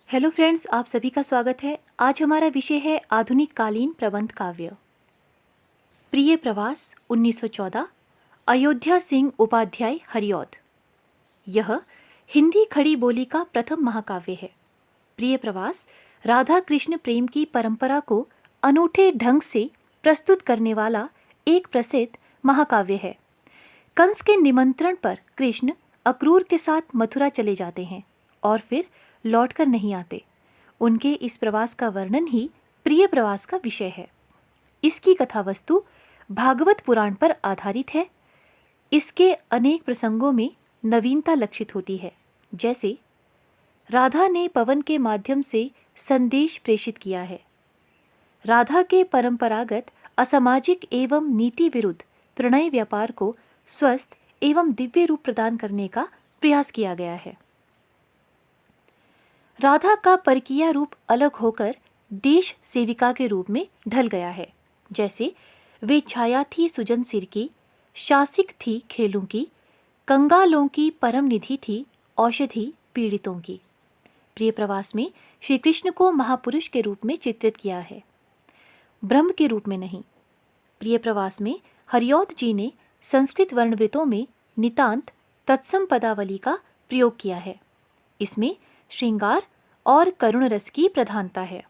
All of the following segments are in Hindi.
हेलो फ्रेंड्स, आप सभी का स्वागत है। आज हमारा विषय है आधुनिक कालीन प्रबंध काव्य। प्रिय प्रवास 1914, अयोध्या सिंह उपाध्याय हरिऔध। यह हिंदी खड़ी बोली का प्रथम महाकाव्य है। प्रिय प्रवास राधा कृष्ण प्रेम की परंपरा को अनूठे ढंग से प्रस्तुत करने वाला एक प्रसिद्ध महाकाव्य है। कंस के निमंत्रण पर कृष्ण अक्रूर के साथ मथुरा चले जाते हैं और फिर लौटकर नहीं आते। उनके इस प्रवास का वर्णन ही प्रिय प्रवास का विषय है। इसकी कथा वस्तु भागवत पुराण पर आधारित है। इसके अनेक प्रसंगों में नवीनता लक्षित होती है, जैसे राधा ने पवन के माध्यम से संदेश प्रेषित किया है। राधा के परंपरागत असामाजिक एवं नीति विरुद्ध प्रणय व्यापार को स्वस्थ एवं दिव्य रूप प्रदान करने का प्रयास किया गया है। राधा का परकीय रूप अलग होकर देश सेविका के रूप में ढल गया है। जैसे वे छाया थी सुजन सिर की, शासिक थी खेलों की, कंगालों की परम निधि थी, औषधि पीड़ितों की। प्रिय प्रवास में श्री कृष्ण को महापुरुष के रूप में चित्रित किया है, ब्रह्म के रूप में नहीं। प्रिय प्रवास में हरिऔध जी ने संस्कृत वर्णवृतों में नितांत तत्सम पदावली का प्रयोग किया है। इसमें श्रृंगार और करुण रस की प्रधानता है।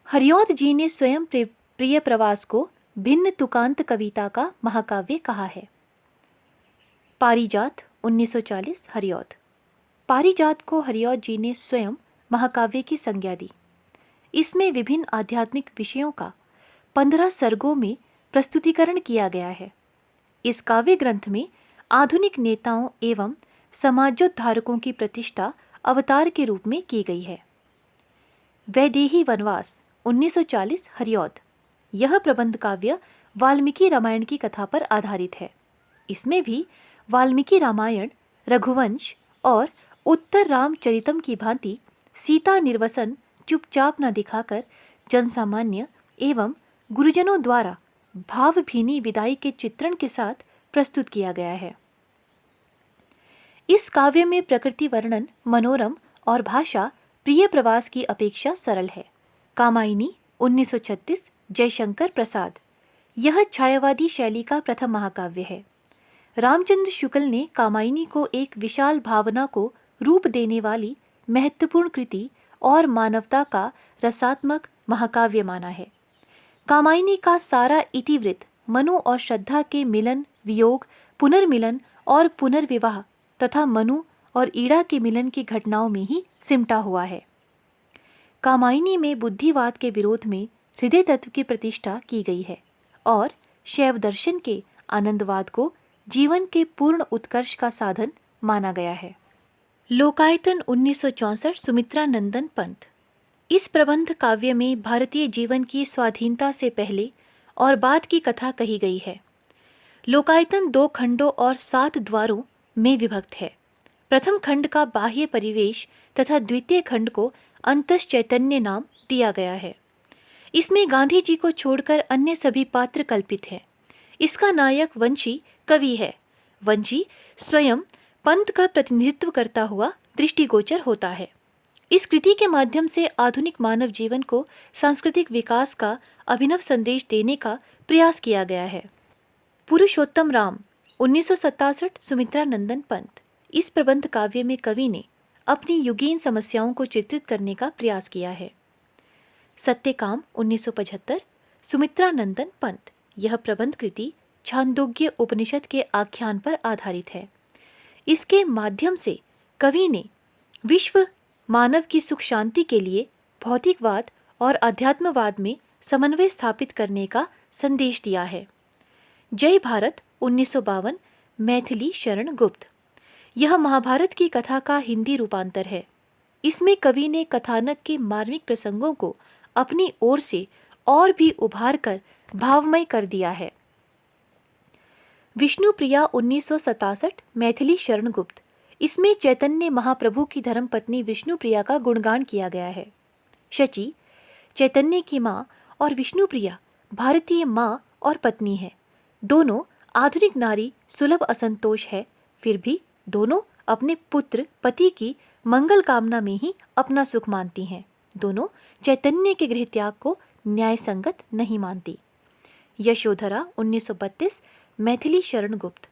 हरिऔध जी ने स्वयं प्रिय प्रवास को भिन्न तुकांत कविता का महाकाव्य कहा है। पारिजात 1940 हरिऔध। पारिजात को हरिऔध जी ने स्वयं महाकाव्य की संज्ञा दी। इसमें विभिन्न आध्यात्मिक विषयों का 15 सर्गों में प्रस्तुतिकरण किया गया है। इस काव्य ग्रंथ में आधुनिक नेताओं एवं समाजोद्धारकों की प्रतिष्ठा अवतार के रूप में की गई है। वैदेही वनवास 1940 हरिऔध। यह प्रबंध काव्य वाल्मीकि रामायण की कथा पर आधारित है। इसमें भी वाल्मीकि रामायण, रघुवंश और उत्तर रामचरितम की भांति सीता निर्वसन चुपचाप न दिखाकर जनसामान्य एवं गुरुजनों द्वारा भावभीनी विदाई के चित्रण के साथ प्रस्तुत किया गया है। इस काव्य में प्रकृति वर्णन मनोरम और भाषा प्रिय प्रवास की अपेक्षा सरल है। कामायनी 1936 जयशंकर प्रसाद। यह छायावादी शैली का प्रथम महाकाव्य है। रामचंद्र शुक्ल ने कामायनी को एक विशाल भावना को रूप देने वाली महत्वपूर्ण कृति और मानवता का रसात्मक महाकाव्य माना है। कामायनी का सारा इतिवृत्त मनु और श्रद्धा के मिलन, वियोग, पुनर्मिलन और पुनर्विवाह तथा मनु और ईड़ा के मिलन की घटनाओं में ही सिमटा हुआ है। कामायनी में बुद्धिवाद के विरोध में हृदय तत्व की प्रतिष्ठा की गई है और शैव दर्शन के आनंदवाद को जीवन के पूर्ण उत्कर्ष का साधन माना गया है। लोकायतन 1964 सुमित्रा नंदन पंत। इस प्रबंध काव्य में भारतीय जीवन की स्वाधीनता से पहले और बाद की कथा कही गई है। लोकायतन 2 खंडों और 7 द्वारों में विभक्त है। प्रथम खंड का बाह्य परिवेश तथा द्वितीय खंड को अंतस चैतन्य नाम दिया गया है। इसमें गांधी जी को छोड़कर अन्य सभी पात्र कल्पित हैं। इसका नायक वंशी कवि है। वंशी स्वयं पंत का प्रतिनिधित्व करता हुआ दृष्टिगोचर होता है। इस कृति के माध्यम से आधुनिक मानव जीवन को सांस्कृतिक विकास का अभिनव संदेश देने का प्रयास किया गया है। पुरुषोत्तम राम 1967 सुमित्रा नंदन पंत। इस प्रबंध काव्य में कवि ने अपनी युगीन समस्याओं को चित्रित करने का प्रयास किया है। सत्यकाम 1975 सुमित्रा नंदन पंत। यह प्रबंध कृति छांदोग्य उपनिषद के आख्यान पर आधारित है। इसके माध्यम से कवि ने विश्व मानव की सुख शांति के लिए भौतिकवाद और अध्यात्मवाद में समन्वय स्थापित करने का संदेश दिया है। जय भारत 1952 मैथिली शरण गुप्त। यह महाभारत की कथा का हिंदी रूपांतर है। इसमें कवि ने कथानक के मार्मिक प्रसंगों को अपनी ओर से और भी उभार कर भावमय कर दिया है। विष्णुप्रिया 1967 मैथिली शरण गुप्त। इसमें चैतन्य महाप्रभु की धर्मपत्नी विष्णुप्रिया का गुणगान किया गया है। शची चैतन्य की माँ और विष्णुप्रिया भारतीय माँ और पत्नी है। दोनों आधुनिक नारी सुलभ असंतोष है, फिर भी दोनों अपने पुत्र पति की मंगल कामना में ही अपना सुख मानती हैं। दोनों चैतन्य के गृह त्याग को न्याय संगत नहीं मानती। यशोधरा 1932, मैथिली शरण गुप्त।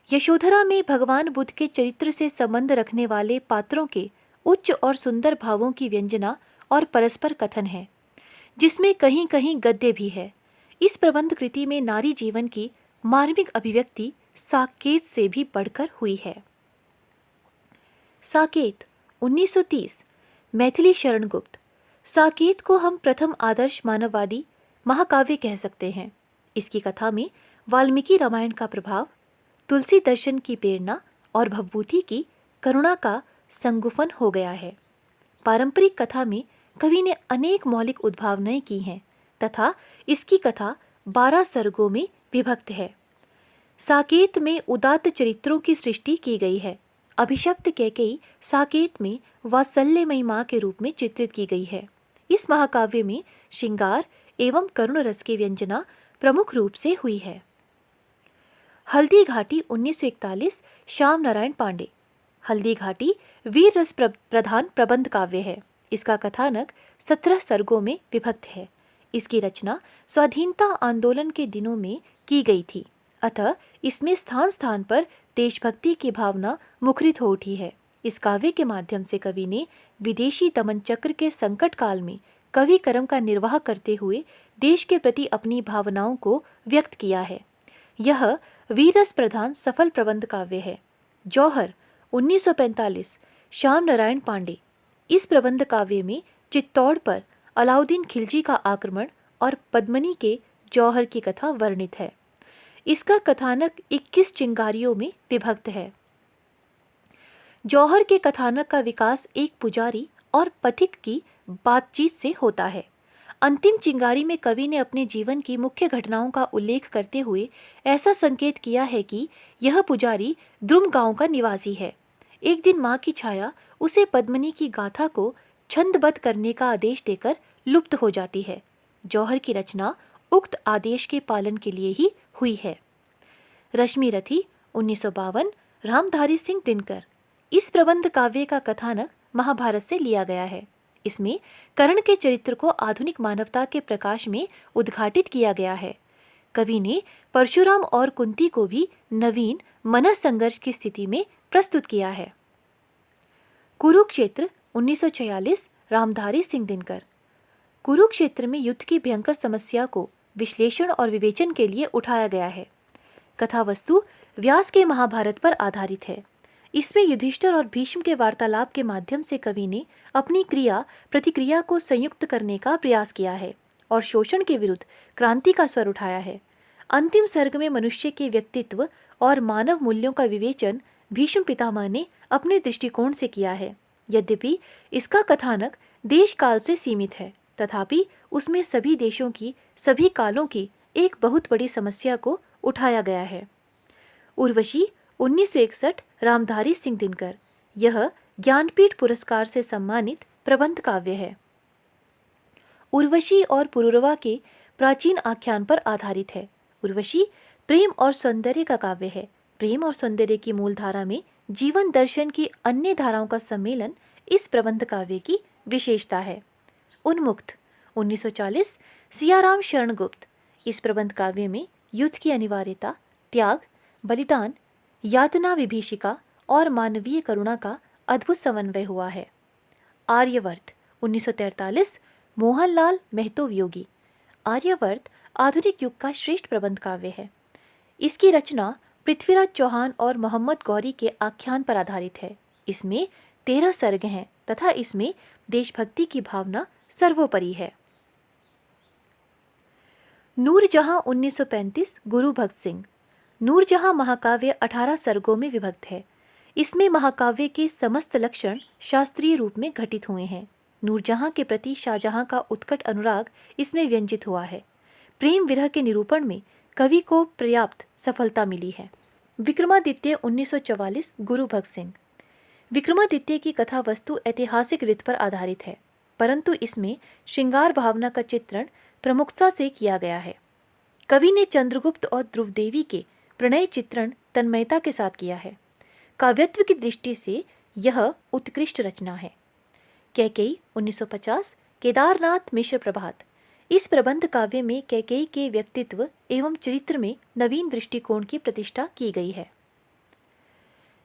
यशोधरा में भगवान बुद्ध के चरित्र से संबंध रखने वाले पात्रों के उच्च और सुंदर भावों की व्यंजना और परस्पर कथन है, जिसमें कहीं कहीं गद्य भी है। इस प्रबंध कृति में नारी जीवन की मार्मिक अभिव्यक्ति साकेत से भी बढ़कर हुई है। साकेत 1930, मैथिली शरण गुप्त। साकेत को हम प्रथम आदर्श मानववादी महाकाव्य कह सकते हैं। इसकी कथा में वाल्मीकि रामायण का प्रभाव, तुलसी दर्शन की प्रेरणा और भवभूति की करुणा का संगुफन हो गया है। पारंपरिक कथा में कवि ने अनेक मौलिक उद्भावनाएं की हैं तथा इसकी कथा 12 सर्गों में विभक्त है। साकेत में उदात्त चरित्रों की सृष्टि की गई है। अभिशप्त कैकेयी साकेत में वात्सल्यमयी माँ के रूप में चित्रित की गई है। इस महाकाव्य में श्रृंगार एवं करुण रस की व्यंजना प्रमुख रूप से हुई है। हल्दी घाटी 1941, श्याम नारायण पांडे। हल्दी घाटी वीर रस प्रधान प्रबंध काव्य है। इसका कथानक 17 सर्गों में विभक्त है। इसकी रचना स्वाधीनता आंदोलन के दिनों में की गई थी, अतः इसमें स्थान स्थान पर देशभक्ति की भावना मुखरित हो उठी है। इस काव्य के माध्यम से कवि ने विदेशी दमन चक्र के संकट काल में कवि कर्म का निर्वाह करते हुए देश के प्रति अपनी भावनाओं को व्यक्त किया है। यह वीररस प्रधान सफल प्रबंध काव्य है। जौहर 1945, श्याम नारायण पांडे। इस प्रबंध काव्य में चित्तौड़ पर अलाउद्दीन खिलजी का आक्रमण और पद्मनी के जौहर की कथा वर्णित है। इसका कथानक 21 चिंगारियों में विभक्त है। जौहर के कथानक का विकास एक पुजारी और पथिक की बातचीत से होता है। अंतिम चिंगारी में कवि ने अपने जीवन की मुख्य घटनाओं का उल्लेख करते हुए ऐसा संकेत किया है कि यह पुजारी द्रुम गांव का निवासी है। एक दिन माँ की छाया उसे पद्मनी की गाथा को छंदबद्ध करने का आदेश देकर लुप्त हो जाती है। जौहर की रचना उक्त आदेश के पालन के लिए ही हुई है। रश्मि रथी 1952, रामधारी सिंह दिनकर। इस प्रबंध काव्य का कथानक महाभारत से लिया गया है। इसमें कर्ण के चरित्र को आधुनिक मानवता के प्रकाश में उद्घाटित किया गया है। कवि ने परशुराम और कुंती को भी नवीन मनस संघर्ष की स्थिति में प्रस्तुत किया है। कुरुक्षेत्र 1946, रामधारी सिंह दिनकर। कुरुक्षेत्र में युद्ध की भयंकर समस्या को विश्लेषण और विवेचन के लिए उठाया गया है। कथा वस्तु व्यास के महाभारत पर आधारित है। इसमें युधिष्ठिर और भीष्म के वार्तालाप के माध्यम से कवि ने अपनी क्रिया प्रतिक्रिया को संयुक्त करने का प्रयास किया है और शोषण के विरुद्ध क्रांति का स्वर उठाया है। अंतिम सर्ग में मनुष्य के व्यक्तित्व और मानव मूल्यों का विवेचन भीष्म पितामह ने अपने दृष्टिकोण से किया है। यद्यपि इसका कथानक देश काल से सीमित है, तथापि उसमें सभी देशों की सभी कालों की एक बहुत बड़ी समस्या को उठाया गया है। उर्वशी 1961, रामधारी सिंह दिनकर। यह ज्ञानपीठ पुरस्कार से सम्मानित प्रबंध काव्य है। उर्वशी और पुरुरवा के प्राचीन आख्यान पर आधारित है। उर्वशी प्रेम और सौंदर्य का काव्य है। प्रेम और सौंदर्य की मूल धारा में जीवन दर्शन की अन्य धाराओं का सम्मेलन इस प्रबंध काव्य की विशेषता है। उन्मुक्त 1940, सियाराम शरण गुप्त। इस प्रबंध काव्य में युद्ध की अनिवार्यता, त्याग, बलिदान, यातना, विभीषिका और मानवीय करुणा का अद्भुत समन्वय हुआ है। आर्यवर्त 1943, मोहनलाल मेहतो वियोगी। आर्यवर्त आधुनिक युग का श्रेष्ठ प्रबंध काव्य है। इसकी रचना पृथ्वीराज चौहान और मोहम्मद गौरी के आख्यान पर आधारित है। इसमें 13 सर्ग हैं तथा इसमें देशभक्ति की भावना सर्वोपरि है। नूरजहां 1935, गुरु भक्त सिंह। नूरजहां महाकाव्य 18 सर्गों में विभक्त है। इसमें महाकाव्य के समस्त लक्षण शास्त्रीय रूप में घटित हुए हैं। नूरजहां के प्रति शाहजहां का उत्कट अनुराग इसमें व्यंजित हुआ है। प्रेम विरह के निरूपण में कवि को पर्याप्त सफलता मिली है। विक्रमादित्य 1944, गुरु भक्त सिंह। विक्रमादित्य की कथा वस्तु ऐतिहासिक रित पर आधारित है, परंतु इसमें श्रृंगार भावना का चित्रण प्रमुखता से किया गया है। कवि ने चंद्रगुप्त और ध्रुवदेवी के प्रणय चित्रण तन्मयता के साथ किया है। काव्यत्व की दृष्टि से यह उत्कृष्ट रचना है। कैकेयी 1950 केदारनाथ मिश्र प्रभात। इस प्रबंध काव्य में कैकेयी के व्यक्तित्व एवं चरित्र में नवीन दृष्टिकोण की प्रतिष्ठा की गई है।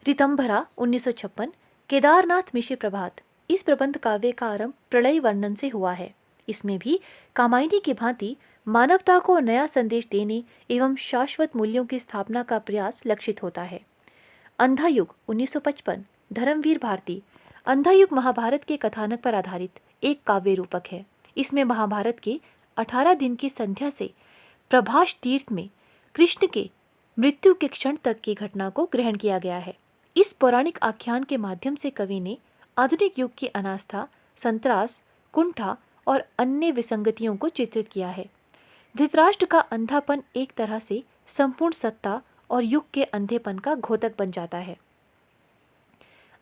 ऋतंभरा 1956 केदारनाथ मिश्र प्रभात। इस प्रबंध काव्य का आरंभ प्रलय वर्णन से हुआ है। इसमें भी कामायनी की भांति मानवता को नया संदेश देने एवं शाश्वत मूल्यों की स्थापना का प्रयास लक्षित होता है। अंधा युग 1955 धर्मवीर भारती। अंधा युग महाभारत के कथानक पर आधारित एक काव्य रूपक है। इसमें महाभारत के 18 दिन की संध्या से प्रभास तीर्थ में कृष्ण के मृत्यु के क्षण तक की घटना को ग्रहण किया गया है। इस पौराणिक आख्यान के माध्यम से कवि ने आधुनिक युग की अनास्था, संत्रास, कुंठा और अन्य विसंगतियों को चित्रित किया है। धृतराष्ट्र का अंधापन एक तरह से संपूर्ण सत्ता और युग के अंधेपन का घोतक बन जाता है।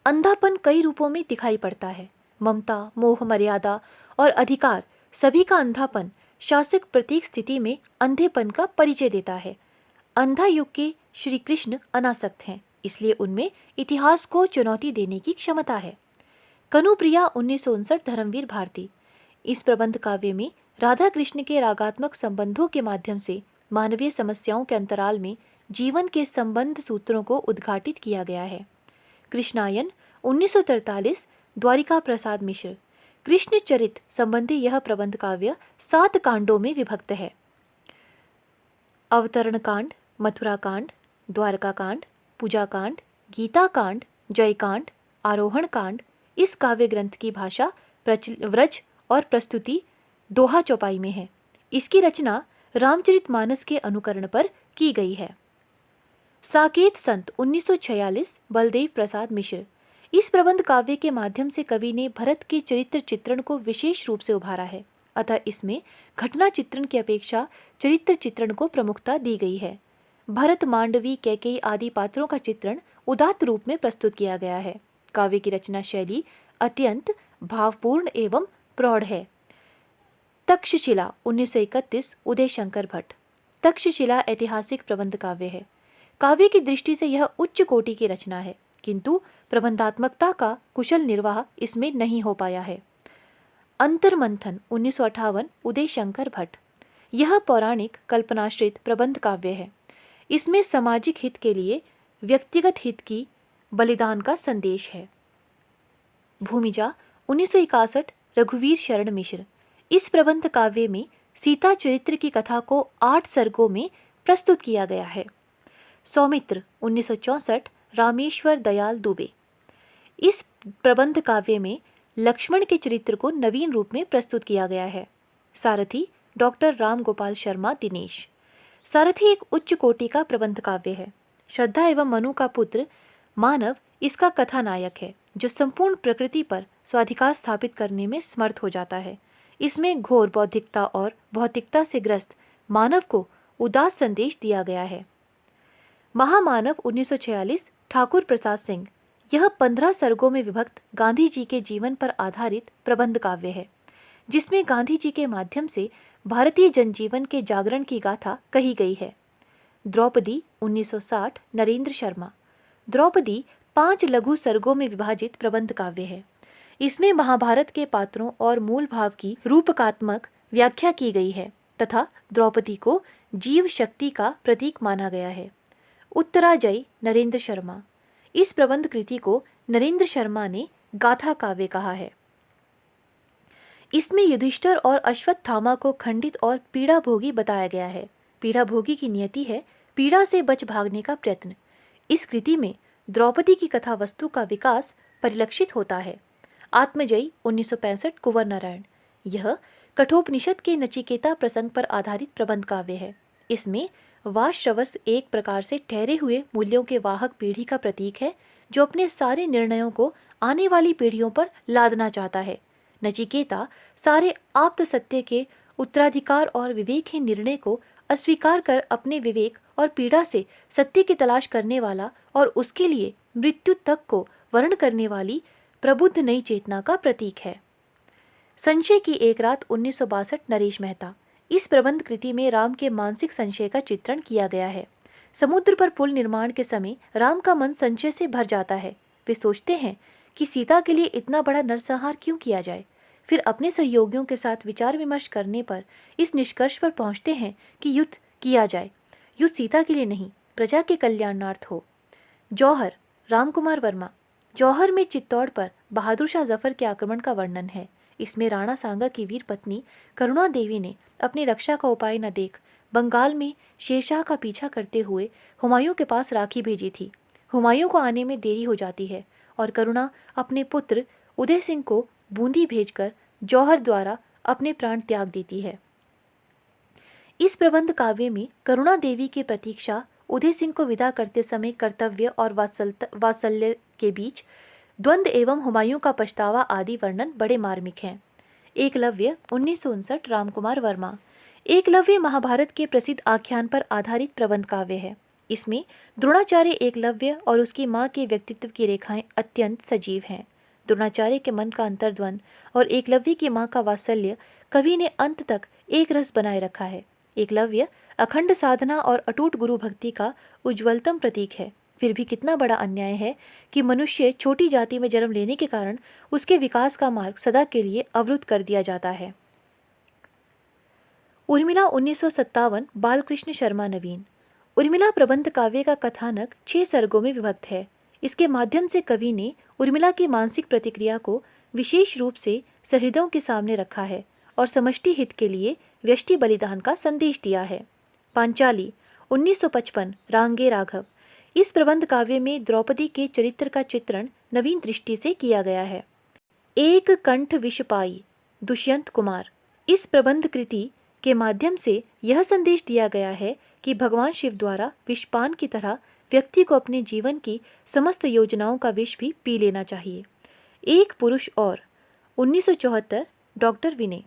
अंधापन कई रूपों में दिखाई पड़ता है। ममता, मोह, मर्यादा और अधिकार सभी का अंधापन शासक प्रतीक स्थिति में अंधेपन का परिचय देता है। अंधा युग के श्री कृष्ण अनासक्त हैं, इसलिए उनमें इतिहास को चुनौती देने की क्षमता है। कनुप्रिया 1959 धर्मवीर भारती। इस प्रबंध काव्य में राधा कृष्ण के रागात्मक संबंधों के माध्यम से मानवीय समस्याओं के अंतराल में जीवन के संबंध सूत्रों को उद्घाटित किया गया है। कृष्णायन 1943 द्वारिका प्रसाद मिश्र। कृष्ण चरित संबंधी यह प्रबंध काव्य 7 कांडों में विभक्त है। अवतरण कांड, मथुरा कांड, द्वारका कांड, पूजा कांड, गीता कांड, जय कांड, आरोहण कांड। इस काव्य ग्रंथ की भाषा व्रज और प्रस्तुति दोहा चौपाई में है। इसकी रचना रामचरितमानस के अनुकरण पर की गई है। साकेत संत 1946 बलदेव प्रसाद मिश्र। इस प्रबंध काव्य के माध्यम से कवि ने भरत के चरित्र चित्रण को विशेष रूप से उभारा है, अतः इसमें घटना चित्रण की अपेक्षा चरित्र चित्रण को प्रमुखता दी गई है। भरत, मांडवी, कैकेयी आदि पात्रों का चित्रण उदात्त रूप में प्रस्तुत किया गया है। काव्य की रचना शैली अत्यंत भावपूर्ण एवं प्रौढ़ है। तक्षशिला 1931 उदय शंकर भट्ट। तक्षशिला ऐतिहासिक प्रबंध काव्य है। काव्य की दृष्टि से यह उच्च कोटि की रचना है, किंतु प्रबंधात्मकता का कुशल निर्वाह इसमें नहीं हो पाया है। अंतर्मंथन 1958 उदय शंकर भट्ट। यह पौराणिक कल्पनाश्रित प्रबंध काव्य है। इसमें सामाजिक हित के लिए व्यक्तिगत हित की बलिदान का संदेश है। भूमिजा 1961 रघुवीर शरण मिश्र। इस प्रबंध काव्य में सीता चरित्र की कथा को 8 सर्गों में प्रस्तुत किया गया है। सौमित्र 1964 रामेश्वर दयाल दुबे। इस प्रबंध काव्य में लक्ष्मण के चरित्र को नवीन रूप में प्रस्तुत किया गया है। सारथी डॉक्टर राम गोपाल शर्मा दिनेश। सारथी एक उच्च कोटि का प्रबंध काव्य है। श्रद्धा एवं मनु का पुत्र मानव इसका कथानायक है, जो संपूर्ण प्रकृति पर स्वाधिकार स्थापित करने में समर्थ हो जाता है। इसमें घोर बौद्धिकता और भौतिकता से ग्रस्त मानव को उदास संदेश दिया गया है। महामानव 1946 ठाकुर प्रसाद सिंह। यह 15 सर्गों में विभक्त गांधी जी के जीवन पर आधारित प्रबंध काव्य है, जिसमें गांधी जी के माध्यम से भारतीय जनजीवन के जागरण की गाथा कही गई है। द्रौपदी 1960 नरेंद्र शर्मा। द्रौपदी 5 लघु सर्गों में विभाजित प्रबंध काव्य है। इसमें महाभारत के पात्रों और मूल भाव की रूपकात्मक व्याख्या की गई है तथा द्रौपदी को जीव शक्ति का प्रतीक माना गया है। उत्तराजय नरेंद्र शर्मा। इस प्रबंध कृति को नरेंद्र शर्मा ने गाथा काव्य कहा है। इसमें युधिष्ठिर और अश्वत्थामा को खंडित और पीड़ा भोगी बताया गया है। पीड़ा भोगी की नियति है पीड़ा से बच भागने का प्रयत्न। इस कृति में द्रौपदी की कथा वस्तु का विकास परिलक्षित होता है। आत्मजयी 1965 कुंवर नारायण। यह कठोपनिषद के नचिकेता प्रसंग पर आधारित प्रबंध काव्य है। इसमें वाश्रवस एक प्रकार से ठहरे हुए मूल्यों के वाहक पीढ़ी का प्रतीक है, जो अपने सारे निर्णयों को आने वाली पीढ़ियों पर लादना चाहता है। नचिकेता सारे आप्त सत्य के उत्तराधिकार और विवेकहीन निर्णय को अस्वीकार कर अपने विवेक और पीड़ा से सत्य की तलाश करने वाला और उसके लिए मृत्यु तक को वर्ण करने वाली प्रबुद्ध नई चेतना का प्रतीक है। संशय की एक रात 1962 नरेश मेहता। इस प्रबंध कृति में राम के मानसिक संशय का चित्रण किया गया है। समुद्र पर पुल निर्माण के समय राम का मन संशय से भर जाता है। वे सोचते हैं कि सीता के लिए इतना बड़ा नरसंहार क्यों किया जाए। फिर अपने सहयोगियों के साथ विचार विमर्श करने पर इस निष्कर्ष पर पहुंचते हैं कि युद्ध किया जाए। युद्ध सीता के लिए नहीं, प्रजा के कल्याणार्थ हो। जौहर, रामकुमार वर्मा। जौहर में चित्तौड़ पर बहादुर शाह जफर के आक्रमण का वर्णन है। इसमें राणा सांगा की वीर पत्नी करुणा देवी ने अपनी रक्षा का उपाय न देख बंगाल में शेरशाह का पीछा करते हुए हुमायूं के पास राखी भेजी थी। हुमायूं को आने में देरी हो जाती है और करुणा अपने पुत्र उदय सिंह को बूंदी भेजकर जौहर द्वारा अपने प्राण त्याग देती है। इस प्रबंध काव्य में करुणा देवी की प्रतीक्षा, उदय सिंह को विदा करते समय कर्तव्य और वात्सल्य के बीच द्वंद्व एवं हुमायूं का पछतावा आदि वर्णन बड़े मार्मिक हैं। एकलव्य 1959, रामकुमार वर्मा। एकलव्य महाभारत के प्रसिद्ध आख्यान पर आधारित प्रबंध काव्य है। इसमें द्रोणाचार्य, एकलव्य और उसकी माँ के व्यक्तित्व की रेखाएं अत्यंत सजीव हैं। द्रोणाचार्य के मन का अंतर्द्वंद और एकलव्य की माँ का वात्सल्य कवि ने अंत तक एक रस बनाए रखा है। एकलव्य अखंड साधना और अटूट गुरु भक्ति का उज्ज्वलतम प्रतीक है। फिर भी कितना बड़ा अन्याय है कि मनुष्य छोटी जाति में जन्म लेने के कारण उसके विकास का मार्ग सदा के लिए अवरुद्ध कर दिया जाता है। उर्मिला 1957, बालकृष्ण शर्मा नवीन। उर्मिला प्रबंध काव्य का कथानक 6 सर्गों में विभक्त है। इसके माध्यम से कवि ने उर्मिला की मानसिक प्रतिक्रिया को विशेष रूप से सहृदयों के सामने रखा है और समष्टि हित के लिए व्यष्टि बलिदान का संदेश दिया है। पांचाली 1955, रांगे राघव। इस प्रबंध काव्य में द्रौपदी के चरित्र का चित्रण नवीन दृष्टि से किया गया है। एक कंठ विष पाई, दुष्यंत कुमार। इस प्रबंध कृति के माध्यम से यह संदेश दिया गया है कि भगवान शिव द्वारा विषपान की तरह व्यक्ति को अपने जीवन की समस्त योजनाओं का विष भी पी लेना चाहिए। एक पुरुष और 1974, डॉक्टर विनय।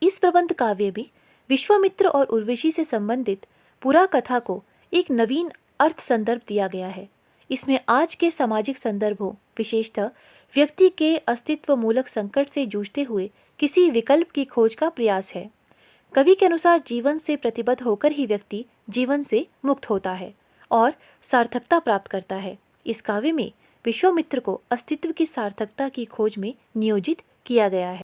इस प्रबंध काव्य में विश्वामित्र और उर्वशी से संबंधित पूरा कथा को एक नवीन अर्थ संदर्भ दिया गया है। इसमें आज के सामाजिक संदर्भों, विशेषतः व्यक्ति के अस्तित्व मूलक संकट से जूझते हुए किसी विकल्प की खोज का प्रयास है। कवि के अनुसार जीवन से प्रतिबद्ध होकर ही व्यक्ति जीवन से मुक्त होता है और सार्थकता प्राप्त करता है। इस काव्य में विश्वामित्र को अस्तित्व की सार्थकता की खोज में नियोजित किया गया है।